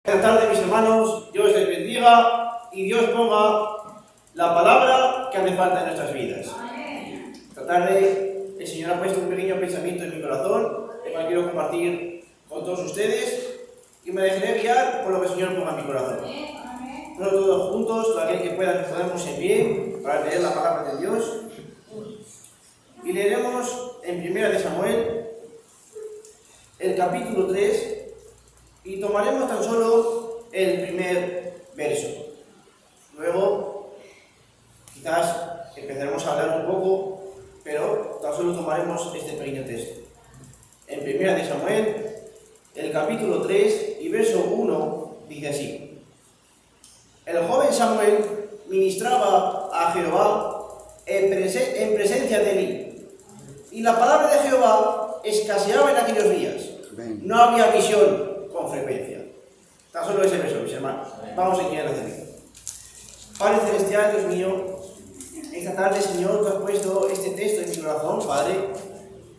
Buenas tardes, mis hermanos. Dios les bendiga y Dios ponga la palabra que hace falta en nuestras vidas. Esta tarde el Señor ha puesto un pequeño pensamiento en mi corazón, el cual quiero compartir con todos ustedes y me dejaré guiar por lo que el Señor ponga en mi corazón. Nosotros todos juntos, todo aquel que pueda, nos ponemos en pie para leer la palabra de Dios. Y leeremos en 1 de Samuel, el capítulo 3, y tomaremos tan solo el primer verso. Luego, quizás empezaremos a hablar un poco, pero tan solo tomaremos este pequeño texto. En 1 de Samuel, el capítulo 3 y verso 1, dice así: El joven Samuel ministraba a Jehová en presencia de Elí, y la palabra de Jehová escaseaba en aquellos días. No había visión con frecuencia. Tan solo ese verso, mis hermanos. Vamos a iniciar la cena. Padre Celestial, Dios mío, esta tarde, Señor, tú has puesto este texto en mi corazón, Padre.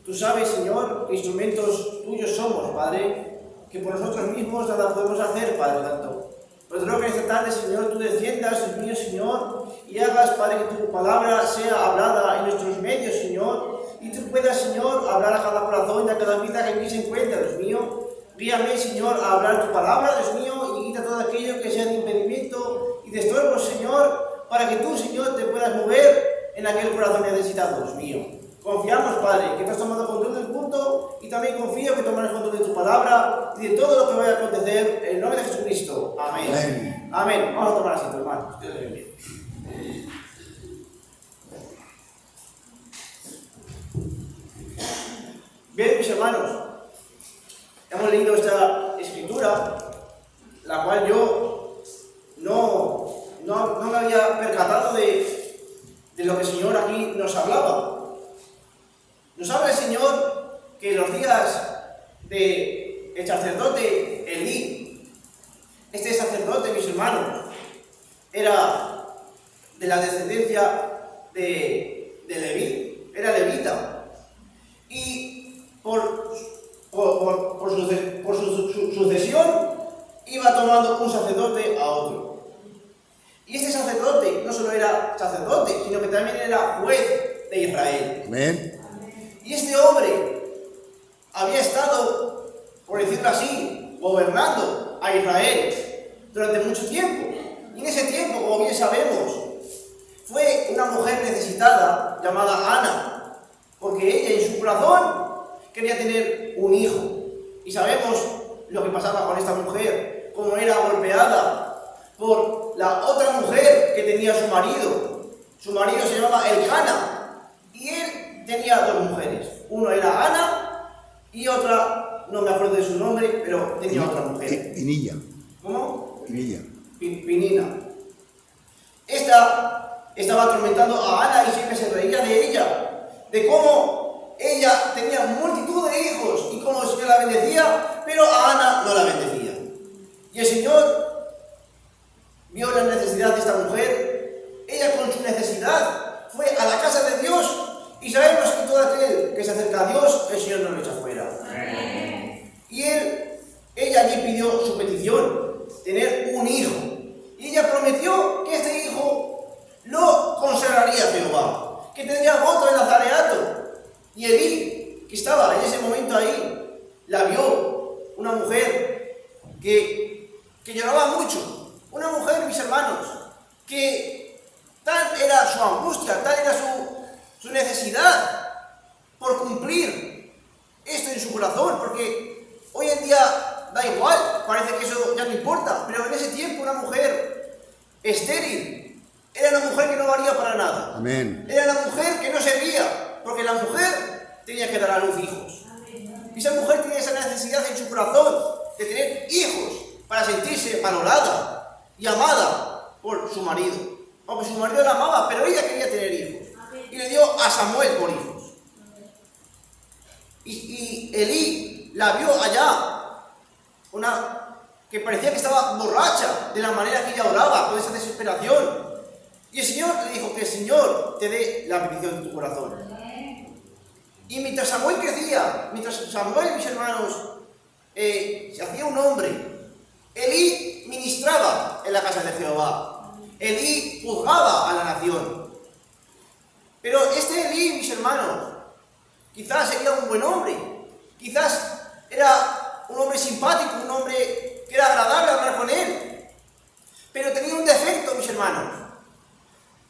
Tú sabes, Señor, que instrumentos tuyos somos, Padre, que por nosotros mismos nada podemos hacer, Padre Santo. Pero te ruego que esta tarde, Señor, tú desciendas, Dios mío, Señor, y hagas, Padre, que tu palabra sea hablada en nuestros medios, Señor, y tú puedas, Señor, hablar a cada corazón y a cada vida que aquí se encuentra, Dios mío. Guíame, Señor, a hablar tu palabra, Dios mío, y quita todo aquello que sea de impedimento y de estorbo, Señor, para que tú, Señor, te puedas mover en aquel corazón necesitado, Dios mío. Confiamos, Padre, que tú has tomado control del punto, y también confío que tomarás control de tu palabra y de todo lo que vaya a acontecer en el nombre de Jesucristo. Amén. Amén. Amén. Vamos a tomar asiento, hermanos. Dios les bendiga. Bien, mis hermanos, hemos leído esta escritura, la cual yo no me había percatado de lo que el Señor aquí nos hablaba. Nos habla el Señor que en los días del sacerdote Elí, este sacerdote, mis hermanos, era de la descendencia de Leví, era levita, y por su sucesión iba tomando un sacerdote a otro. Y este sacerdote no solo era sacerdote, sino que también era juez de Israel. Amén. Y este hombre había estado, por decirlo así, gobernando a Israel durante mucho tiempo. Y en ese tiempo, como bien sabemos, fue una mujer necesitada llamada Ana, porque ella en su corazón quería tener un hijo. Y sabemos lo que pasaba con esta mujer, cómo era golpeada por la otra mujer que tenía su marido. Su marido se llamaba Elcana, y él tenía dos mujeres. Uno era Ana y otra, no me acuerdo de su nombre, pero tenía otra mujer. Pinilla. ¿Cómo? Pinilla. Pinina. Esta estaba atormentando a Ana y siempre se reía de ella, de cómo ella tenía multitud de hijos y cómo el Señor la bendecía, pero a Ana no la bendecía. Y el Señor vio la necesidad de esta mujer. Ella, con su necesidad, fue a la casa de Dios. Y sabemos que todo aquel que se acerca a Dios, el Señor no lo echa fuera. Y ella allí pidió su petición, tener un hijo. Y ella prometió que este hijo lo consagraría a Jehová, que tendría voto de nazareato. Y Elí, que estaba en ese momento ahí, la vio, una mujer que lloraba mucho. Una mujer, mis hermanos, que tal era su angustia, tal era su necesidad por cumplir esto en su corazón, porque hoy en día da igual, parece que eso ya no importa, pero en ese tiempo una mujer estéril era una mujer que no valía para nada. Amén. Era una mujer que no servía, porque la mujer tenía que dar a luz hijos. Y esa mujer tenía esa necesidad en su corazón de tener hijos para sentirse valorada y amada por su marido. Aunque su marido la amaba, pero ella quería tener hijos. Y le dio a Samuel por hijos. Y Elí la vio allá, una que parecía que estaba borracha de la manera que ella oraba, con esa desesperación. Y el Señor le dijo que el Señor te dé la bendición de tu corazón. Y mientras Samuel crecía, mientras Samuel, mis hermanos, se hacía un hombre, Elí ministraba en la casa de Jehová. Elí juzgaba a la nación. Pero este Elí, mis hermanos, quizás sería un buen hombre. Quizás era un hombre simpático, un hombre que era agradable hablar con él. Pero tenía un defecto, mis hermanos,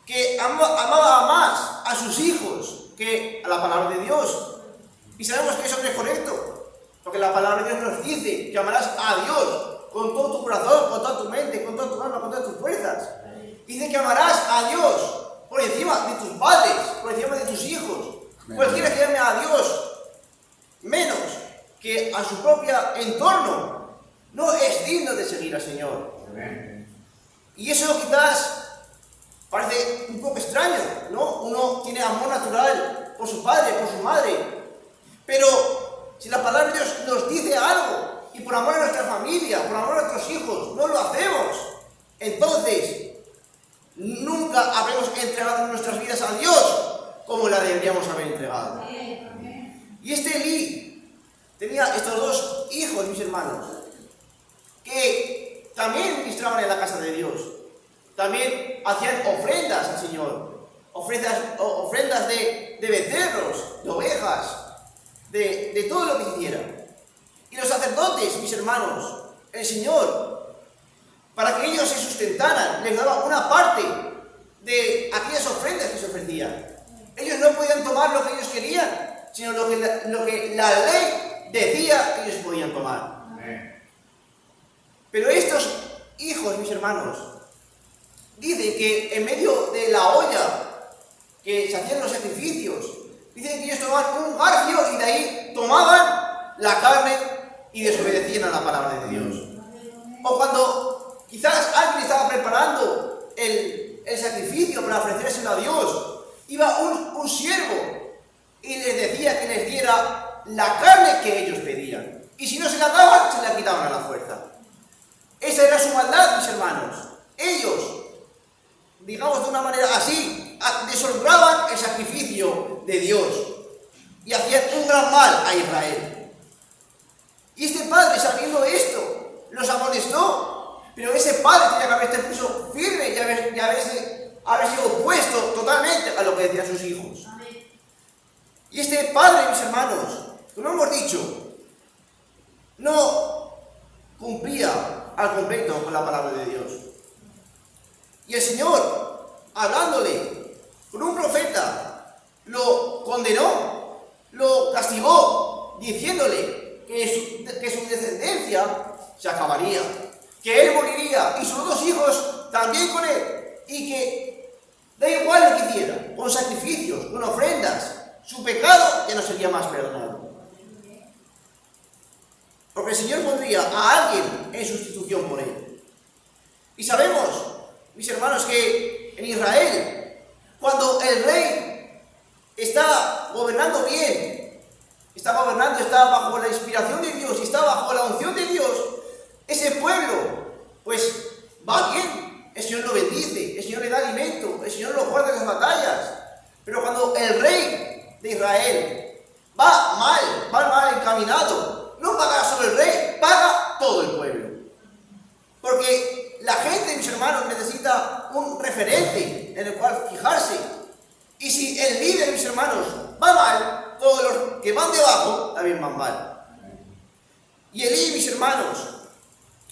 que amaba más a sus hijos que a la palabra de Dios. Y sabemos que eso no es correcto, porque la palabra de Dios nos dice que amarás a Dios con todo tu corazón, con toda tu mente, con toda tu alma, con todas tus fuerzas. Dice que amarás a Dios por encima de tus padres, por encima de tus hijos. Cualquiera que ame a Dios menos que a su propio entorno no es digno de seguir al Señor. Y eso quizás parece un poco extraño, ¿no? Uno tiene amor natural por su padre, por su madre, pero si la palabra de Dios nos dice algo y por amor a nuestra familia, por amor a nuestros hijos, no lo hacemos, entonces nunca habremos entregado nuestras vidas a Dios como la deberíamos haber entregado. Y este Elí tenía estos dos hijos, mis hermanos, que también ministraban en la casa de Dios. También hacían ofrendas al Señor. Ofrendas de becerros, de ovejas, de todo lo que hiciera. Y los sacerdotes, mis hermanos, el Señor, para que ellos se sustentaran, les daba una parte de aquellas ofrendas que se ofrecían. Ellos no podían tomar lo que ellos querían, sino lo que la ley decía que ellos podían tomar. Pero estos hijos, mis hermanos, dicen que en medio de la olla que se hacían los sacrificios, dicen que ellos tomaban un garfio y de ahí tomaban la carne y desobedecían a la palabra de Dios. O cuando quizás alguien estaba preparando el sacrificio para ofrecérselo a Dios, iba un siervo y les decía que les diera la carne que ellos pedían. Y si no se la daban, se la quitaban a la fuerza. Esa era su maldad, mis hermanos. Ellos, digamos de una manera así, deshonraban el sacrificio de Dios y hacían un gran mal a Israel. Y este padre, sabiendo esto, los amonestó, pero ese padre tenía que haberse puesto firme y haber sido opuesto totalmente a lo que decían sus hijos. Y este padre, mis hermanos, como hemos dicho, no cumplía al completo con la palabra de Dios. Y el Señor, hablándole con un profeta, lo condenó, lo castigó, diciéndole que su descendencia se acabaría, que él moriría y sus dos hijos también con él, y que da igual lo que hiciera, con sacrificios, con ofrendas, su pecado ya no sería más perdonado. Porque el Señor pondría a alguien en sustitución por él. Y sabemos, mis hermanos, que en Israel, cuando el rey está gobernando bien, está bajo la inspiración de Dios y está bajo la unción de Dios, ese pueblo, pues, va bien. El Señor lo bendice, el Señor le da alimento, el Señor lo guarda en las batallas. Pero cuando el rey de Israel va mal encaminado, no paga solo el rey, paga todo el pueblo. Porque la gente, mis hermanos, necesita un referente en el cual fijarse. Y si el líder, mis hermanos, va mal, todos los que van debajo también van mal. Y Elí, mis hermanos,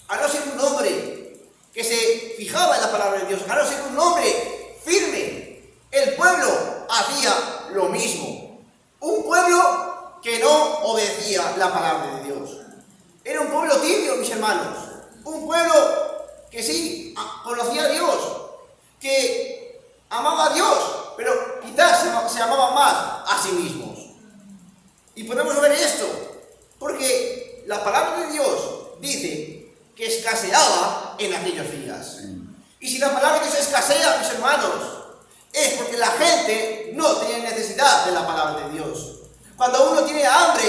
a no ser un hombre que se fijaba en la palabra de Dios, a no ser un hombre firme, el pueblo hacía lo mismo. Un pueblo que no obedecía la palabra de Dios. Era un pueblo tibio, mis hermanos. Un pueblo que sí conocía a Dios, que amaba a Dios, pero quizás se amaban más a sí mismos. Y podemos ver esto, porque la palabra de Dios dice que escaseaba en aquellos días. Y si la palabra de Dios escasea, mis hermanos, es porque la gente no tiene necesidad de la palabra de Dios. Cuando uno tiene hambre,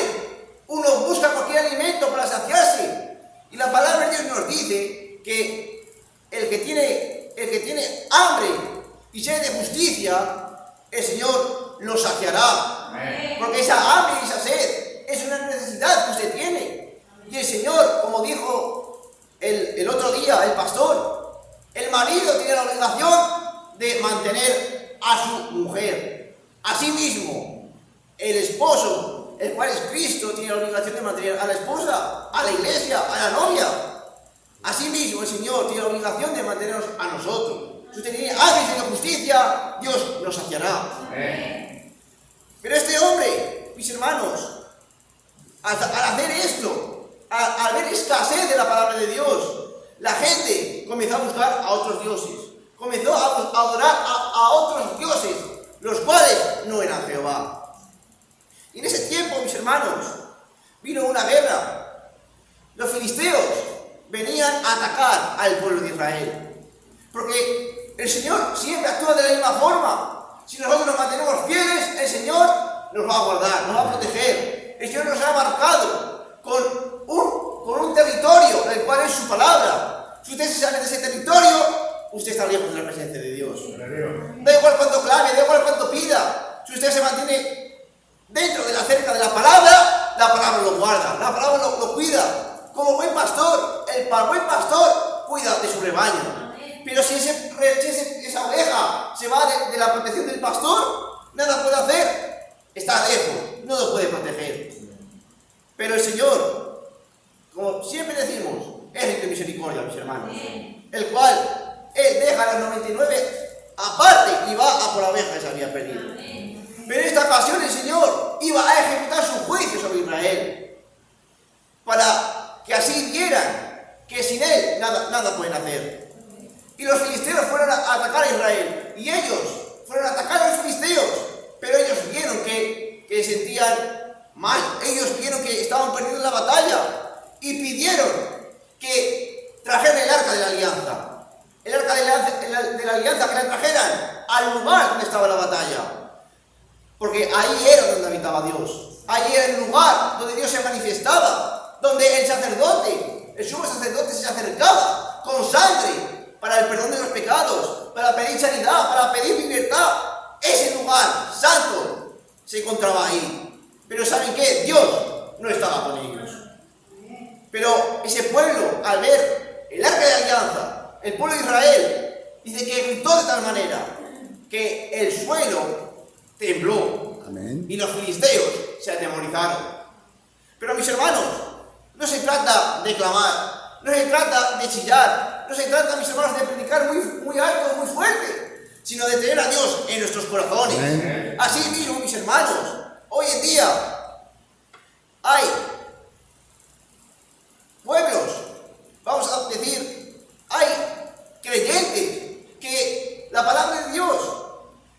uno busca cualquier alimento para saciarse. Y la palabra de Dios nos dice que el que tiene hambre y sed de justicia, el Señor lo saciará. Amén. Porque esa hambre y esa sed es una necesidad que usted tiene. Y el Señor, como dijo el otro día, el pastor, el marido tiene la obligación de mantener a su mujer. Asimismo, el esposo, el cual es Cristo, tiene la obligación de mantener a la esposa, a la iglesia, a la novia. Asimismo, el Señor tiene la obligación de mantenernos a nosotros. Si usted tiene hábitos de justicia, Dios nos saciará. Pero este hombre, mis hermanos, al hacer esto, al ver escasez de la palabra de Dios, la gente comenzó a buscar a otros dioses. Comenzó a adorar a otros dioses, los cuales no eran Jehová. Y en ese tiempo, mis hermanos, vino una guerra. Los filisteos venían a atacar al pueblo de Israel. Porque el Señor siempre actúa de la misma forma. Si nosotros nos mantenemos fieles, el Señor nos va a guardar, nos va a proteger. El Señor nos ha marcado con un territorio, el cual es su palabra. Si usted se sale de ese territorio, usted está lejos de la presencia de Dios. Da igual cuánto clame, da igual cuánto pida. Si usted se mantiene dentro de la cerca de la palabra lo guarda, la palabra lo cuida. Como buen pastor, el buen pastor cuida de su rebaño. Pero si esa oveja se va de la protección del pastor, nada puede hacer. Está lejos, no lo puede proteger. Pero el Señor, como siempre decimos, es rico en misericordia, mis hermanos. El cual, Él deja a las 99 aparte y va a por la oveja que se había perdido. Pero en esta ocasión el Señor iba a ejecutar su juicio sobre Israel, para que así vieran que sin Él nada pueden hacer. Y los filisteos fueron a atacar a Israel, y ellos fueron a atacar a los filisteos, pero ellos vieron que sentían mal, ellos vieron que estaban perdiendo la batalla, y pidieron que trajeran el arca de la alianza. El arca de la alianza, que la trajeran al lugar donde estaba la batalla. Porque ahí era donde habitaba Dios. Ahí era el lugar donde Dios se manifestaba. Donde el sacerdote, el sumo sacerdote, se acercaba con sangre para el perdón de los pecados, para pedir sanidad, para pedir libertad. Ese lugar santo se encontraba ahí. Pero ¿saben qué? Dios no estaba con ellos. Pero ese pueblo, al ver el arca de alianza, el pueblo de Israel, dice que gritó de tal manera que el suelo tembló. Amén. Y los filisteos se atemorizaron. Pero mis hermanos, no se trata de clamar, no se trata de chillar, no se trata, mis hermanos, de predicar muy alto, muy fuerte, sino de tener a Dios en nuestros corazones. Amén. Así mismo, mis hermanos, hoy en día hay pueblos, vamos a decir, hay creyentes que la palabra de Dios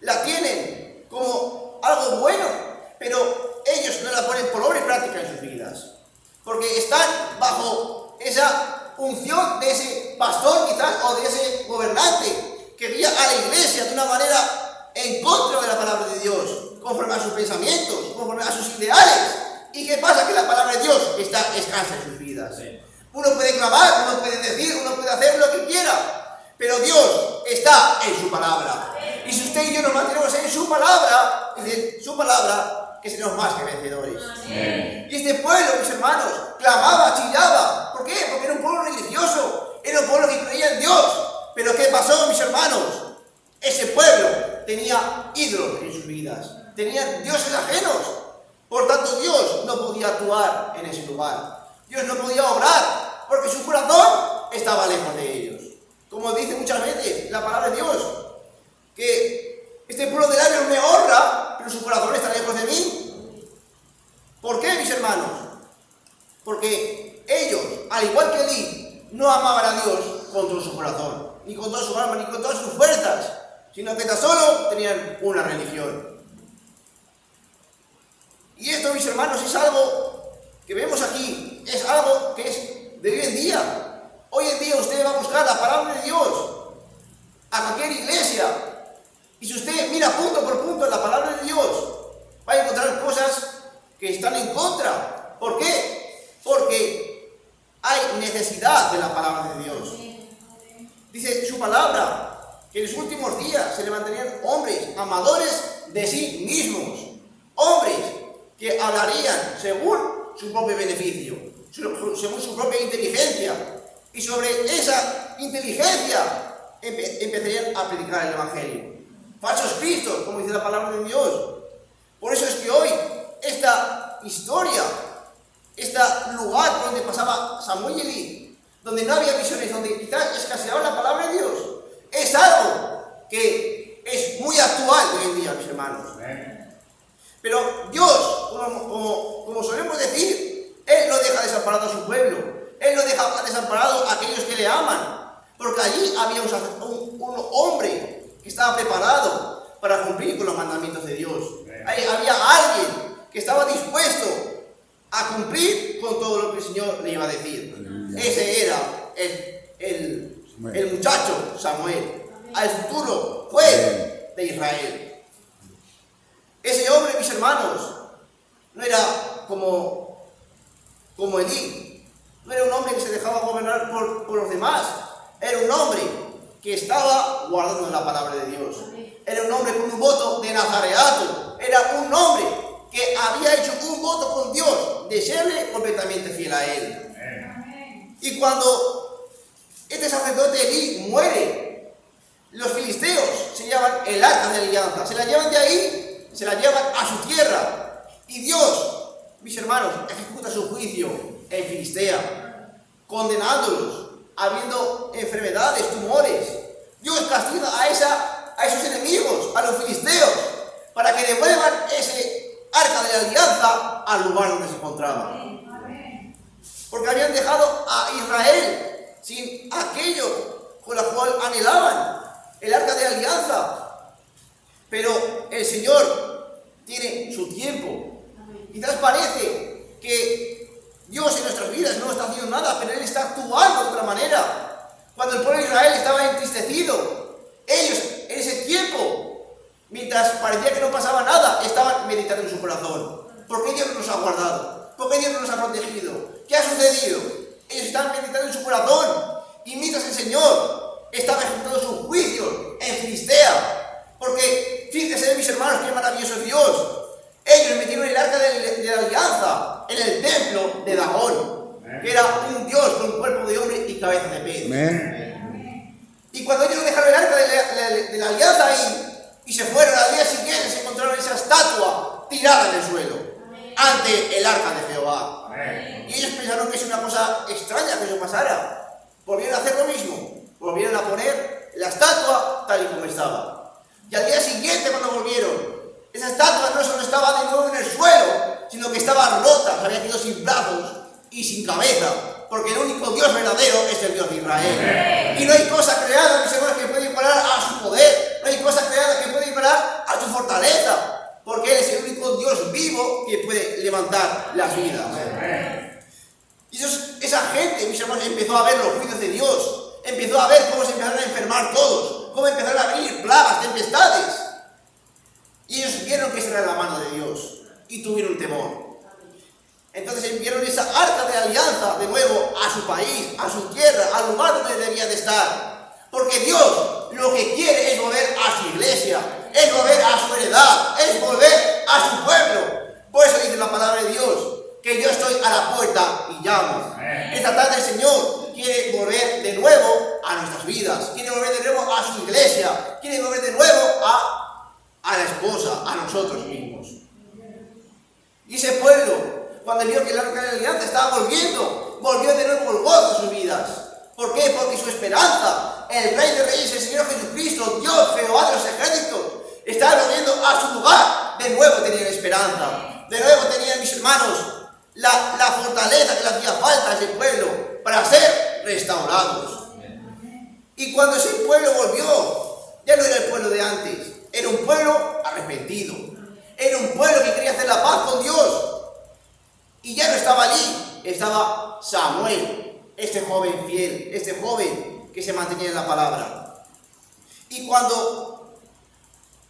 la tienen como algo bueno, pero ellos no la ponen por obra y práctica en sus vidas, porque están bajo esa unción de ese pastor quizás, o de ese gobernante que guía a la iglesia de una manera en contra de la palabra de Dios, conforme a sus pensamientos, conforme a sus ideales. ¿Y qué pasa? Que la palabra de Dios está escasa en sus vidas. Uno puede clamar, uno puede decir, uno puede hacer lo que quiera, pero Dios está en su palabra. Y si usted y yo nos mantenemos en su palabra, dice su palabra, que seremos más que vencedores. Y este pueblo, mis hermanos, clamaba, chillaba. ¿Por qué? Porque era un pueblo religioso, era un pueblo que creía en Dios. Pero ¿qué pasó, mis hermanos? Ese pueblo tenía ídolos en sus vidas, tenían dioses ajenos. Por tanto, Dios no podía actuar en ese lugar. Dios no podía obrar, porque su corazón estaba lejos de ellos. Como dice muchas veces la palabra de Dios, que este pueblo de labios me honra, pero su corazón está lejos de mí. ¿Por qué, mis hermanos? Porque ellos, al igual que Elí, no amaban a Dios con todo su corazón, ni con toda su alma, ni con todas sus fuerzas, sino que tan solo tenían una religión. Y esto, mis hermanos, es algo que vemos aquí, es algo que es de hoy en día. Hoy en día usted va a buscar la palabra de Dios a cualquier iglesia, y si usted mira punto por punto la palabra de Dios, va a encontrar cosas que están en contra. ¿Por qué? Porque hay necesidad de la palabra de Dios. Dice su palabra que en los últimos días se levantarían hombres amadores de sí mismos, hombres que hablarían según su propio beneficio, según su propia inteligencia, y Y sobre esa inteligencia empezarían a predicar el Evangelio. Falsos cristos, como dice la palabra de Dios. Por eso es que hoy esta historia, este lugar donde pasaba Samuel y Elí, donde no había visiones, donde quizás escaseaba la palabra de Dios, es algo que es muy actual hoy en día, mis hermanos. Pero Dios, como solemos decir, Él no deja desamparado a su pueblo. Él no deja desamparado a aquellos que le aman. Porque allí había un hombre que estaba preparado para cumplir con los mandamientos de Dios. Ahí había alguien que estaba dispuesto a cumplir con todo lo que el Señor le iba a decir. Ese era el muchacho Samuel, al futuro juez de Israel. Ese hombre, mis hermanos, no era como Elí. No era un hombre que se dejaba gobernar por los demás. Era un hombre que estaba guardando la palabra de Dios. Era un hombre con un voto de nazareato. Era un hombre que había hecho un voto con Dios de serle completamente fiel a Él. Y cuando este sacerdote Elí muere, los filisteos se llevan el arca de alianza. Se la llevan de ahí, se la llevan a su tierra. Y Dios, mis hermanos, ejecuta su juicio en Filistea, condenándolos, habiendo enfermedades, tumores. Dios castiga a esos enemigos, a los filisteos, para que devuelvan ese arca de la alianza al lugar donde se encontraba. Porque habían dejado a Israel sin aquello con lo cual anhelaban, el arca de alianza. Pero el Señor tiene su tiempo. Quizás parece que Dios en nuestras vidas no está haciendo nada, pero Él está actuando de otra manera. Cuando el pueblo de Israel estaba entristecido, ellos en ese tiempo, mientras parecía que no pasaba nada, estaban meditando en su corazón. ¿Por qué Dios no nos ha guardado? ¿Por qué Dios no nos ha protegido? ¿Qué ha sucedido? Ellos estaban meditando en su corazón. Y mientras el Señor estaba ejecutando sus juicios en Filistea. Porque fíjense, mis hermanos, qué maravilloso es Dios. Ellos metieron el arca de la alianza en el templo de Dagón, que era un dios con cuerpo de hombre y cabeza de pez. Y cuando ellos dejaron el arca de la alianza ahí y se fueron, al día siguiente se encontraron esa estatua tirada en el suelo ante el arca de Jehová. Y ellos pensaron que es una cosa extraña que eso pasara. Volvieron a hacer lo mismo, volvieron a poner la estatua tal y como estaba. Y al día siguiente, cuando volvieron, esa estatua no solo estaba de nuevo en el suelo, sino que estaba rota, se había quedado sin brazos y sin cabeza, porque el único Dios verdadero es el Dios de Israel. Y no hay cosa creada, mis hermanos, que pueda igualar a su poder, no hay cosa creada que pueda igualar a su fortaleza, porque Él es el único Dios vivo que puede levantar las vidas. Y esa gente, mis hermanos, empezó a ver los juicios de Dios, empezó a ver cómo se empezaron a enfermar todos, cómo empezaron a venir plagas, tempestades. Y ellos vieron que esa era la mano de Dios y tuvieron temor. Entonces enviaron esa arca de alianza de nuevo a su país, a su tierra, al lugar donde debía de estar. Porque Dios lo que quiere es volver a su iglesia, es volver a su heredad, es volver a su pueblo. Por eso dice la palabra de Dios, que yo estoy a la puerta y llamo. Esta tarde el Señor quiere volver de nuevo a nuestras vidas, quiere volver de nuevo a su iglesia, quiere volver de nuevo a la esposa, a nosotros mismos. Y ese pueblo, cuando vio que el arca de la alianza estaba volvió de nuevo el gozo a sus vidas. ¿Por qué? Porque su esperanza, el Rey de Reyes, el Señor Jesucristo, Dios, Jehová de los ejércitos, estaba volviendo a su lugar. De nuevo tenían esperanza. De nuevo tenían, mis hermanos, la fortaleza que le hacía falta a ese pueblo para ser restaurados. Y cuando ese pueblo volvió, ya no era el pueblo de antes. Era un pueblo arrepentido. Era un pueblo que quería hacer la paz con Dios. Y ya no estaba allí. Estaba Samuel, este joven fiel, este joven que se mantenía en la palabra. Y cuando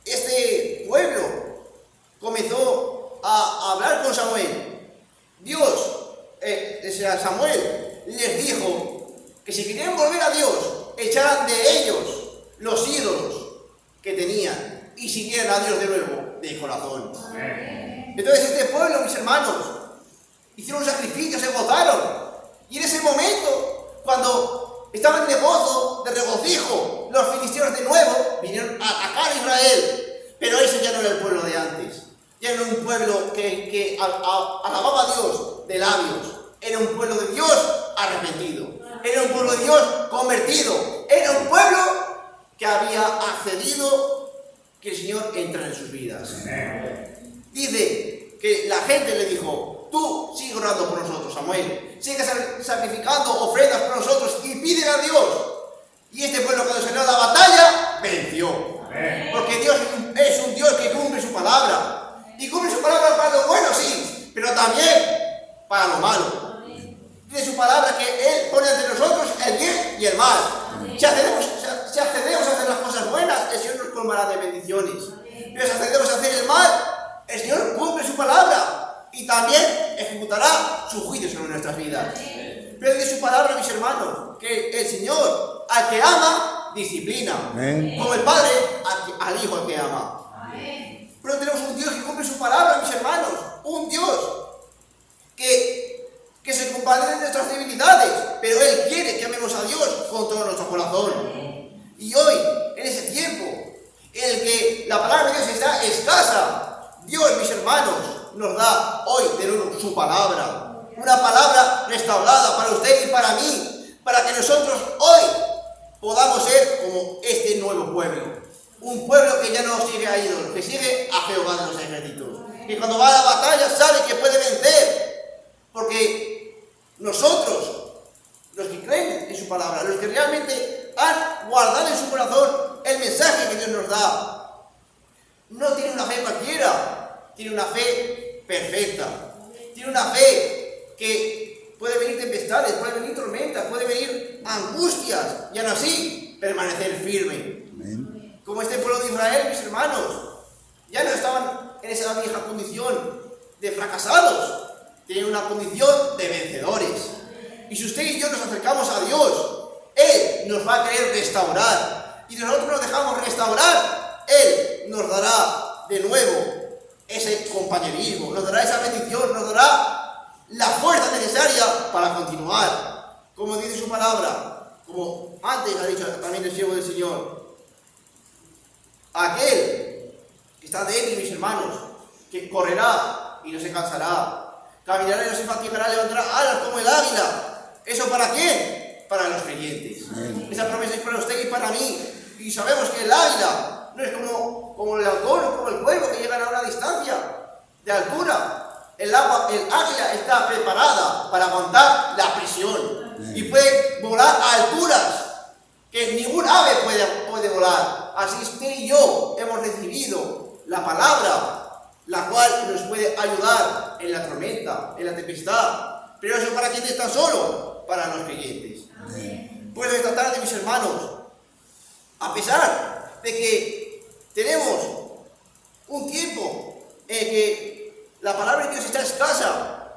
este pueblo comenzó a hablar con Samuel, Samuel les dijo que si querían volver a Dios, echaran de ellos los ídolos que tenían y siguieran a Dios de nuevo de corazón. Entonces este pueblo, mis hermanos, hicieron un sacrificio, se gozaron. Y en ese momento, cuando estaban de gozo, de regocijo, los filisteos de nuevo vinieron a atacar a Israel. Pero ese ya no era el pueblo de antes. Ya no era un pueblo que alababa a Dios de labios. Era un pueblo de Dios arrepentido. Era un pueblo de Dios convertido. Era un pueblo que había accedido que el Señor entra en sus vidas. Dice que la gente le dijo: tú sigue orando por nosotros, Samuel. Sigue sacrificando ofrendas por nosotros y pídele a Dios. Y este pueblo, cuando salió a la batalla, venció. Porque Dios es un Dios que cumple su palabra. Y cumple su palabra para lo bueno, sí, pero también para lo malo. Dice su palabra que Él pone entre nosotros el bien y el mal. Si accedemos a hacer las cosas buenas, el Señor nos colmará de bendiciones. Pero si accedemos a hacer el mal, el Señor cumple su palabra y también ejecutará su juicio sobre nuestras vidas. Pero dice su palabra, mis hermanos, que el Señor al que ama, disciplina. Como el Padre al Hijo al que ama. Pero tenemos un Dios que cumple su palabra, mis hermanos. Un Dios que se compadece de nuestras debilidades, pero Él quiere que amemos a Dios con todo nuestro corazón. Y hoy, en ese tiempo en el que la palabra de Dios está escasa, Dios, mis hermanos, nos da hoy de nuevo su palabra. Una palabra restaurada para usted y para mí, para que nosotros hoy podamos ser como este nuevo pueblo. Un pueblo que ya no sigue a ídolos, que sigue a Jehová de los ejércitos. Que cuando va a la batalla sabe que puede vencer. Porque nosotros, los que creen en su palabra, los que realmente han guardado en su corazón el mensaje que Dios nos da, no tiene una fe cualquiera, tiene una fe perfecta. Tiene una fe que puede venir tempestades, puede venir tormentas, puede venir angustias, y aún así permanecer firme. Como este pueblo de Israel, mis hermanos, ya no estaban en esa vieja condición de fracasados, tienen una condición de vencedores. Y si usted y yo nos acercamos a Dios, Él nos va a querer restaurar. Y si nosotros nos dejamos restaurar, Él nos dará de nuevo ese compañerismo, nos dará esa bendición, nos dará la fuerza necesaria para continuar. Como dice su palabra, como antes ha dicho también el siervo del Señor, aquel que está de Él, mis hermanos, que correrá y no se cansará, caminará y no se fatigará, levantará alas como el águila. ¿Eso para quién? Para los creyentes. Esa promesa es para usted y para mí. Y sabemos que el águila no es como el halcón o como el cuervo que llegan a una distancia de altura. El águila está preparada para aguantar la presión y puede volar a alturas que ningún ave puede volar. Así usted y yo hemos recibido la palabra, la cual nos puede ayudar en la tormenta, en la tempestad. Pero eso para quien está solo, para los creyentes. Pues esta tarde, mis hermanos, a pesar de que tenemos un tiempo en que la palabra de Dios está escasa,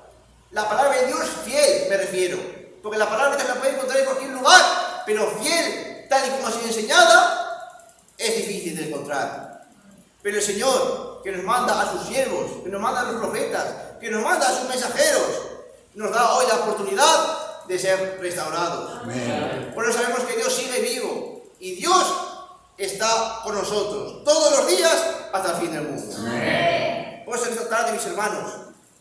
la palabra de Dios fiel, me refiero, porque la palabra de Dios la puede encontrar en cualquier lugar, pero fiel, tal y como ha sido enseñada, es difícil de encontrar. Pero el Señor, que nos manda a sus siervos, que nos manda a los profetas, que nos manda a sus mensajeros, nos da hoy la oportunidad de ser restaurados. Amén. Por eso sabemos que Dios sigue vivo y Dios está con nosotros todos los días hasta el fin del mundo. Amén. Por eso esta tarde, mis hermanos,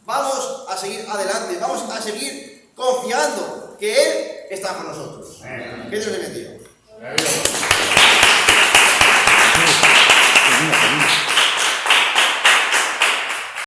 vamos a seguir adelante, vamos a seguir confiando que Él está con nosotros. Amén. Que Dios le bendiga.